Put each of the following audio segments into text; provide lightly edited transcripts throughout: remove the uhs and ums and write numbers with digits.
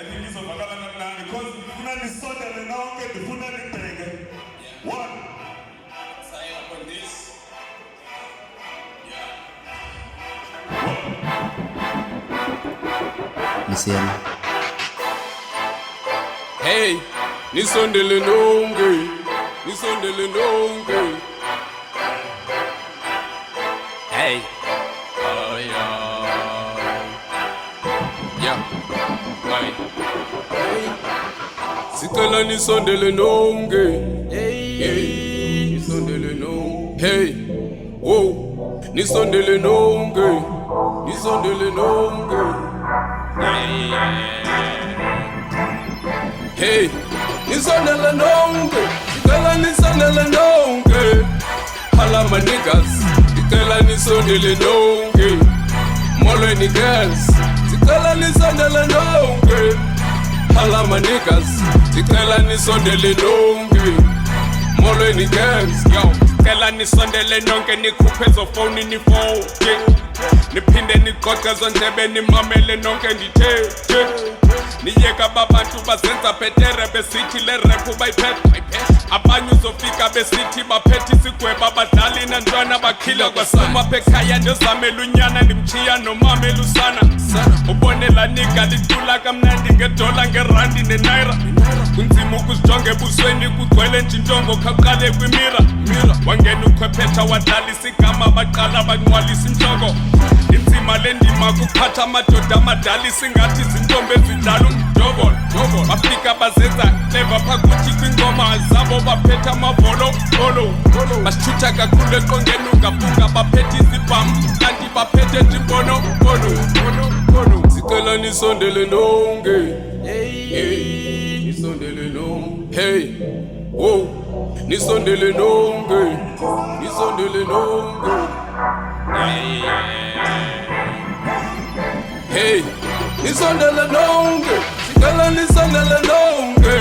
I think izovakala kamnandi because ndifuna nisondele nonke, ndifuna nibheke. One. Sign up on this. Listen. Hey, nisondele nonke, nisondele nonke. Hey, oh yeah, hey, sicela nisondele nonke, hey, nisondele nonke, hey, whoa, nisondele nonke, nisondele nonke, hey, nisondele nonke, sicela nisondele nonke, hala my niggas, sicela nisondele nonke, molweni girls, sicela nisondele nonke, hala my niggas, sicela nisondele nonke, molweni girls, yo, sicela nisondele nonke, nikhuphe zofoni nifoke, niphinde niqoqe zondlebe nimamele nonke ndithe, niyeka babantu bazenza bhetere besithi le rap bayiphethe, abanye uzofika besithi baphethe isigweba abadlali nantwana bakhila kwasoma bekhaya ndozamela unyana ndimchiya nomamela usana, ubonela niga licula kamnandi ngedola ngerandi nenaira, kunzima ukuzijonga ebusweni kugcwele njinjongo khaqale kwimira, wangena ukhwephetha wadlalisa igama baqala banqwalisa inhloko, inzima le ndima kuphatha amadoda amadala isingathi zintombi ezidlala umdobolo, bafika bazenza clever phakuthi kwingoma zabo baphethe amavolo, basithutha kakhulu eqongeni ungafunga baphethe izibhamu kanti baphethe imbono, sicela nisondele nonke, hey, nisondele nonke, hey, whoa, nisondele nonke, nisondele nonke, hey, nisondele nonke, sicela nisondele nonke,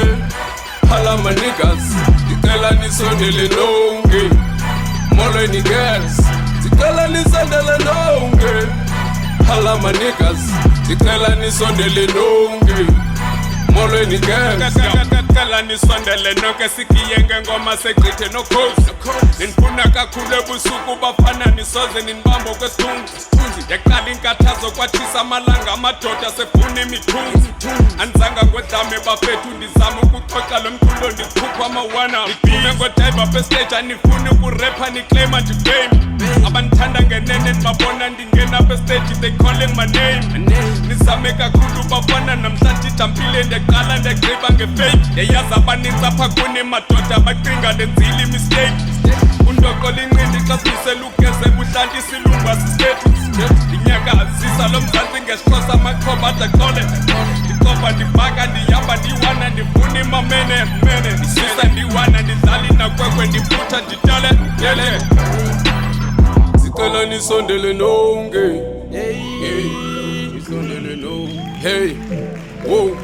hala my niggas, sicela nisondele nonke, molweni girls, sicela nisondele nonke, hala my niggas, sicela nisondele nonke, molweni girls, sicela nisondele nonke, sikiyenge ngoma segqithe nokhozi, ninifuna kakhulu ebusuku bafana nisoze ninibambo kwesithunzi, yaqala inkathazo kwathisa amalanga amadoda sefuna imithunzi, anzanga ngwedlame bafethu ndizama ukuxoxa lo mculo ndikhupha amawana, niphume ngodayiva bestage anifuni ukurepha niclaima ndifame, abanithanda ngenene nibabona ndingena bestage they calling my name, nizame kakhulu bafana namhlanje idampile ndiyaqala ndiyagqiba ngefake, yayazi abaninzi apha kuni madoda bacinga lenzile imistake, undoqola inqindi xa sibisela ugeze buhlanti isilungu asistethu, ndinyakazisa lo mzantsi ngesixhosa amaxhoba adaqole, ndicoba ndibhaka ndihamba ndiwana ndifuna imamene ndisusa ndiwana ndidlala inakwekwe ndiphutha nditale, sicela nisondele nonke, hey, nisondele nonke, hey, whoa,